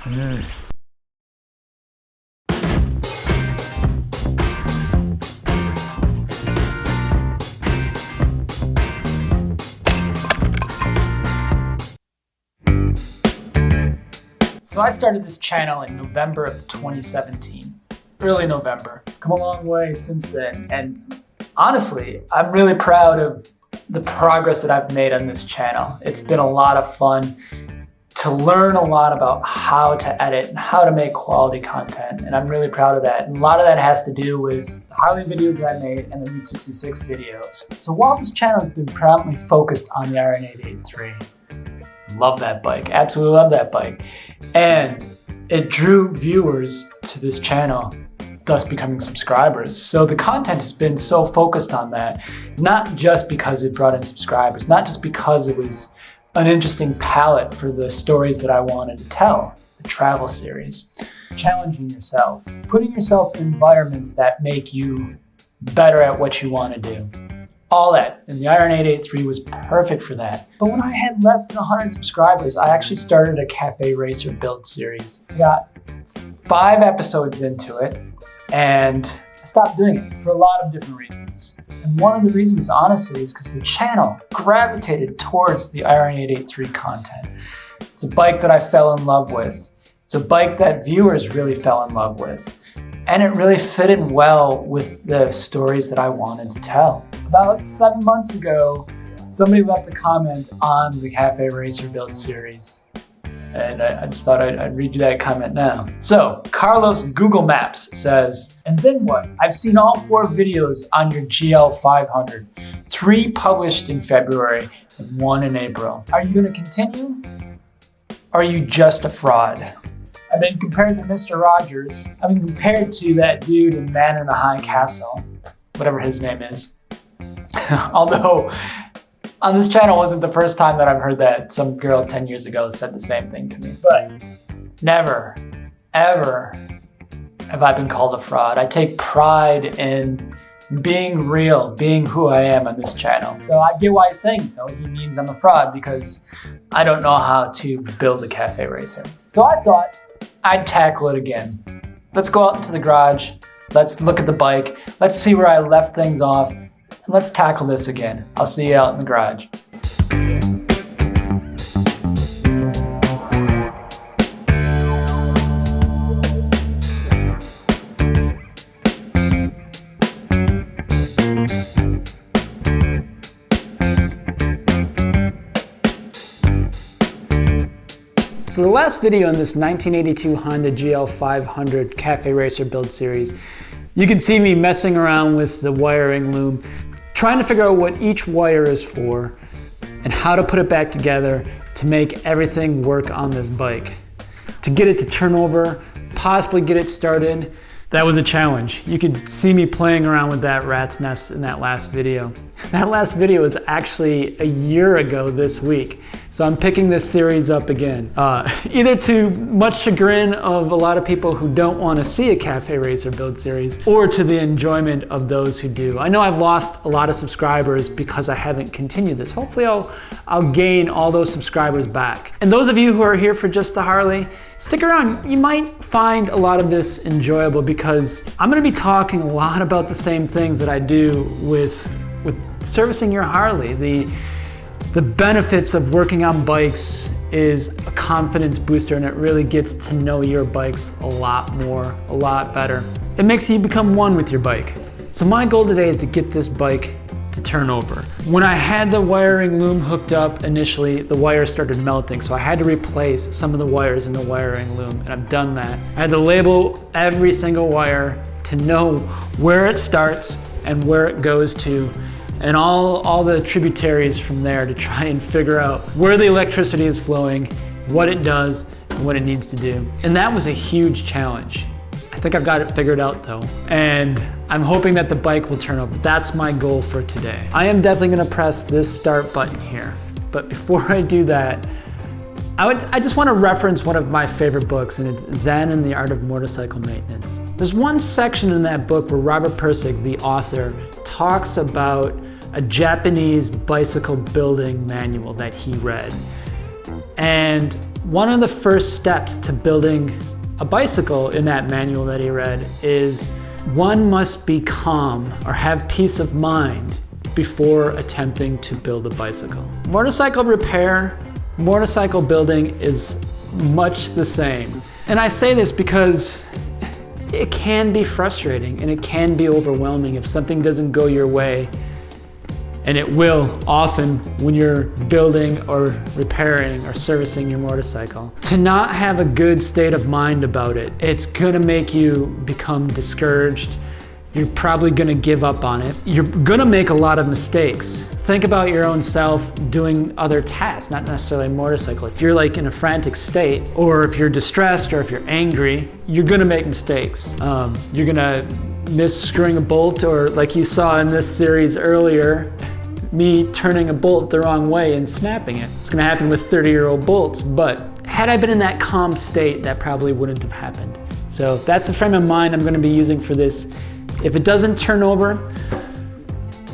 So I started this channel in November of 2017, early November. Come a long way since then, and honestly, I'm really proud of the progress that I've made on this channel. It's been a lot of fun to learn a lot about how to edit and how to make quality content, and I'm really proud of that. And a lot of that has to do with the Harley videos that I made and the Route 66 videos. So while this channel has been predominantly focused on the Iron 883, love that bike, absolutely love that bike. And it drew viewers to this channel, thus becoming subscribers. So the content has been so focused on that, not just because it brought in subscribers, not just because it was an interesting palette for the stories that I wanted to tell, the travel series. Challenging yourself, putting yourself in environments that make you better at what you want to do. All that, and the Iron 883 was perfect for that. But when I had less than 100 subscribers, I actually started a cafe racer build series. I got 5 episodes into it, and I stopped doing it for a lot of different reasons. And one of the reasons, honestly, is because the channel gravitated towards the Iron 883 content. It's a bike that I fell in love with. It's a bike that viewers really fell in love with. And it really fit in well with the stories that I wanted to tell. About 7 months ago, somebody left a comment on the Cafe Racer Build series. And I just thought I'd read you that comment now. So, Carlos Google Maps says, and then what? I've seen all 4 videos on your GL500. 3 published in February and 1 in April. Are you gonna continue? Or are you just a fraud? I've been compared to Mr. Rogers. I've been compared to that dude in Man in the High Castle, whatever his name is. Although, on this channel wasn't the first time that I've heard that. Some girl 10 years ago said the same thing to me. But never, ever have I been called a fraud. I take pride in being real, being who I am on this channel. So I get why he's saying it, though. He means I'm a fraud because I don't know how to build a cafe racer. So I thought I'd tackle it again. Let's go out into the garage. Let's look at the bike. Let's see where I left things off. And let's tackle this again. I'll see you out in the garage. So the last video in this 1982 Honda GL500 Cafe Racer build series, you can see me messing around with the wiring loom, trying to figure out what each wire is for and how to put it back together to make everything work on this bike. To get it to turn over, possibly get it started, that was a challenge. You could see me playing around with that rat's nest in that last video. That last video was actually a year ago this week. So I'm picking this series up again. Either to much chagrin of a lot of people who don't want to see a Cafe Racer build series, or to the enjoyment of those who do. I know I've lost a lot of subscribers because I haven't continued this. Hopefully I'll gain all those subscribers back. And those of you who are here for just the Harley, stick around. You might find a lot of this enjoyable because I'm going to be talking a lot about the same things that I do with servicing your Harley. The benefits of working on bikes is a confidence booster, and it really gets to know your bikes a lot more, a lot better. It makes you become one with your bike. So my goal today is to get this bike to turn over. When I had the wiring loom hooked up initially, the wires started melting, so I had to replace some of the wires in the wiring loom, and I've done that. I had to label every single wire to know where it starts and where it goes to, and all the tributaries from there to try and figure out where the electricity is flowing, what it does, and what it needs to do. And that was a huge challenge. I think I've got it figured out though, and I'm hoping that the bike will turn over. That's my goal for today. I am definitely gonna press this start button here, but before I do that, I just want to reference one of my favorite books, and it's Zen and the Art of Motorcycle Maintenance. There's one section in that book where Robert Pirsig, the author, talks about a Japanese bicycle building manual that he read. And One of the first steps to building a bicycle in that manual that he read is one must be calm or have peace of mind before attempting to build a bicycle. Motorcycle repair, motorcycle building is much the same. And I say this because it can be frustrating and it can be overwhelming if something doesn't go your way. And it will often when you're building or repairing or servicing your motorcycle. To not have a good state of mind about it, it's gonna make you become discouraged. You're probably gonna give up on it. You're gonna make a lot of mistakes. Think about your own self doing other tasks, not necessarily a motorcycle. If you're like in a frantic state, or if you're distressed, or if you're angry, you're gonna make mistakes. You're gonna miss screwing a bolt, or like you saw in this series earlier, me turning a bolt the wrong way and snapping it. It's gonna happen with 30-year-old bolts, but had I been in that calm state, that probably wouldn't have happened. So that's the frame of mind I'm gonna be using for this. If it doesn't turn over,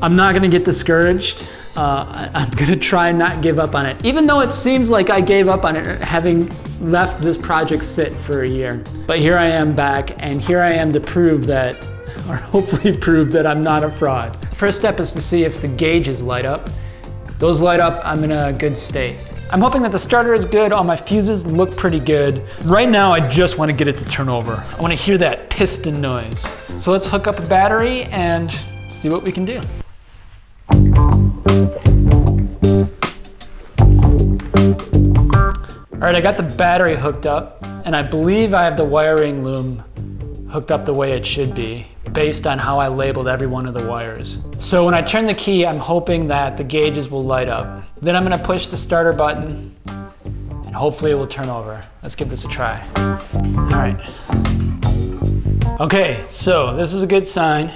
I'm not gonna get discouraged. I'm gonna try and not give up on it, even though it seems like I gave up on it having left this project sit for a year. But here I am back, and here I am to prove that, or hopefully prove that I'm not a fraud. First step is to see if the gauges light up. Those light up, I'm in a good state. I'm hoping that the starter is good, all my fuses look pretty good. Right now, I just want to get it to turn over. I want to hear that piston noise. So let's hook up a battery and see what we can do. All right, I got the battery hooked up, and I believe I have the wiring loom hooked up the way it should be, based on how I labeled every one of the wires. So when I turn the key, I'm hoping that the gauges will light up. Then I'm gonna push the starter button, and hopefully it will turn over. Let's give this a try. All right. Okay, so this is a good sign.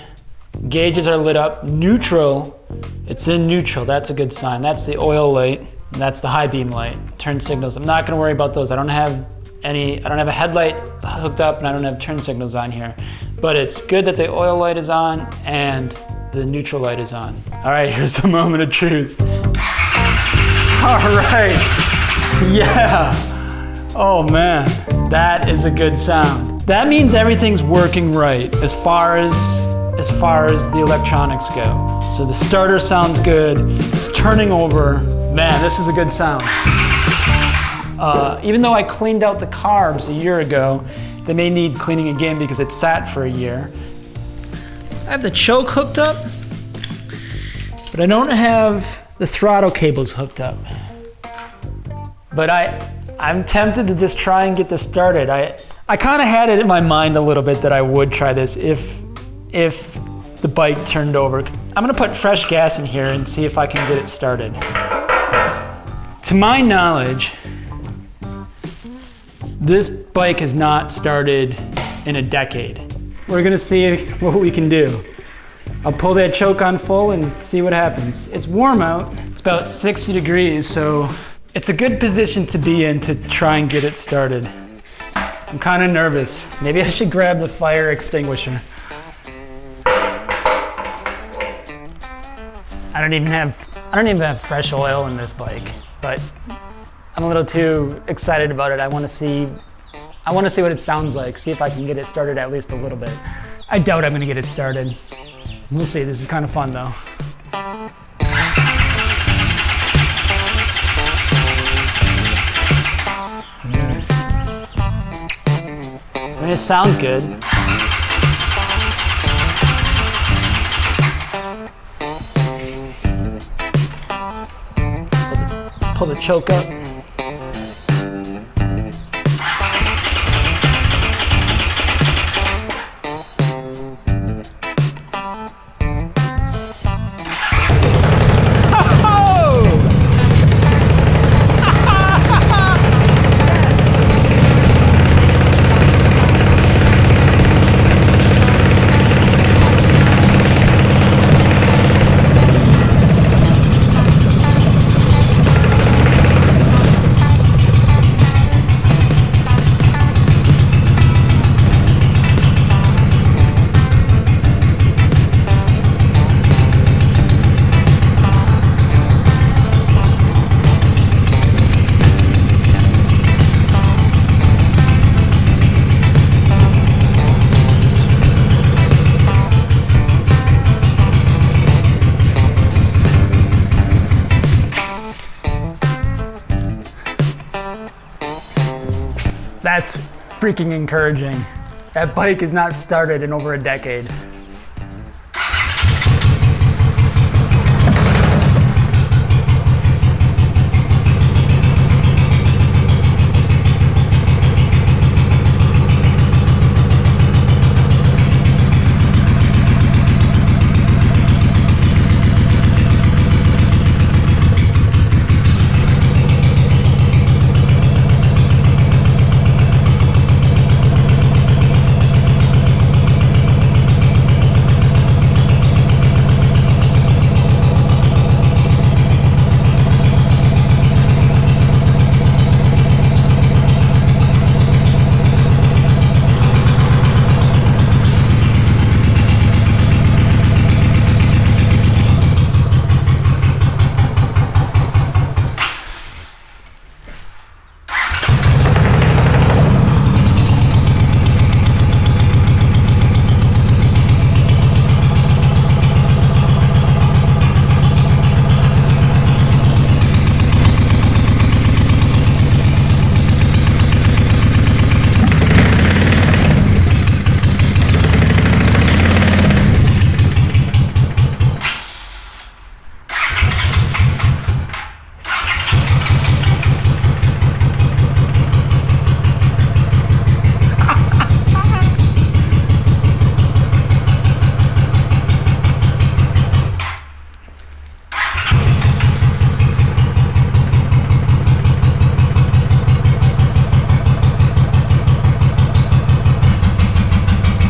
Gauges are lit up. Neutral, it's in neutral, that's a good sign. That's the oil light, and that's the high beam light. Turn signals, I'm not gonna worry about those. I don't have a headlight hooked up, and I don't have turn signals on here. But it's good that the oil light is on and the neutral light is on. All right, here's the moment of truth. All right, yeah. Oh man, that is a good sound. That means everything's working right as far as the electronics go. So the starter sounds good, it's turning over. Man, this is a good sound. Even though I cleaned out the carbs a year ago, they may need cleaning again because it sat for a year. I have the choke hooked up, but I don't have the throttle cables hooked up. But I'm tempted to just try and get this started. I kind of had it in my mind a little bit that I would try this if the bike turned over. I'm gonna put fresh gas in here and see if I can get it started. To my knowledge, this bike has not started in a decade. We're gonna see what we can do. I'll pull that choke on full and see what happens. It's warm out, it's about 60 degrees, so it's a good position to be in to try and get it started. I'm kind of nervous. Maybe I should grab the fire extinguisher. I don't even have fresh oil in this bike, but I'm a little too excited about it. I want to see what it sounds like, see if I can get it started at least a little bit. I doubt I'm gonna get it started. We'll see, this is kind of fun though. I mean, it sounds good. Pull the choke up. That's freaking encouraging. That bike is not started in over a decade.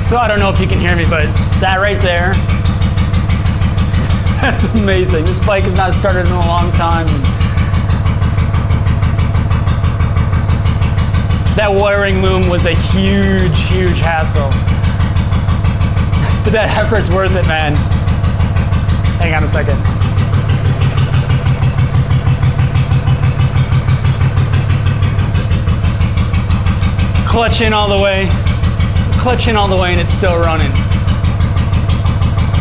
So I don't know if you can hear me, but that right there, that's amazing. This bike has not started in a long time. That wiring loom was a huge, huge hassle. But that effort's worth it, man. Hang on a second. Clutch in all the way. Clutch in all the way and it's still running.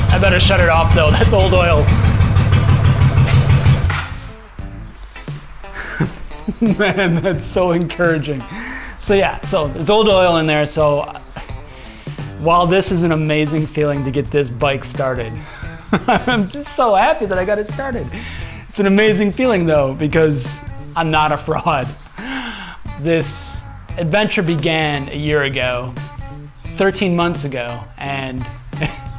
I better shut it off though, that's old oil. Man, that's so encouraging. So yeah, so there's old oil in there, so while this is an amazing feeling to get this bike started, I'm just so happy that I got it started. It's an amazing feeling though, because I'm not a fraud. This adventure began a year ago, 13 months ago, and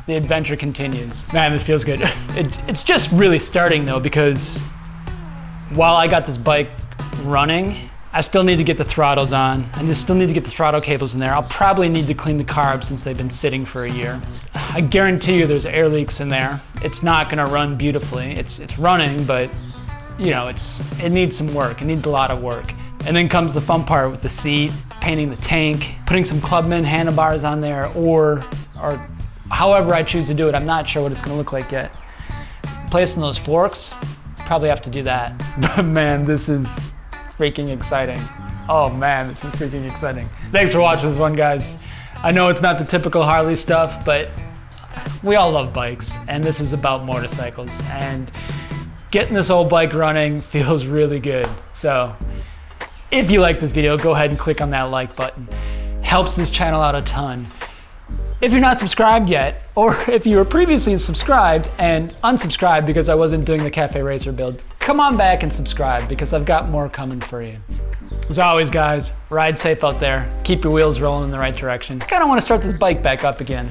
the adventure continues. Man, this feels good. It's just really starting though, because while I got this bike running, I still need to get the throttles on. I still need to get the throttle cables in there. I'll probably need to clean the carbs since they've been sitting for a year. I guarantee you there's air leaks in there. It's not gonna run beautifully. It's running, but you know, it needs some work. It needs a lot of work. And then comes the fun part with the seat, painting the tank, putting some Clubman handlebars on there, or however I choose to do it. I'm not sure what it's gonna look like yet. Placing those forks, probably have to do that. But man, this is freaking exciting. Oh man, this is freaking exciting. Thanks for watching this one, guys. I know it's not the typical Harley stuff, but we all love bikes, and this is about motorcycles. And getting this old bike running feels really good. So if you like this video, go ahead and click on that like button. Helps this channel out a ton. If you're not subscribed yet, or if you were previously subscribed and unsubscribed because I wasn't doing the Cafe Racer build, come on back and subscribe because I've got more coming for you. As always, guys, ride safe out there. Keep your wheels rolling in the right direction. I kind of want to start this bike back up again.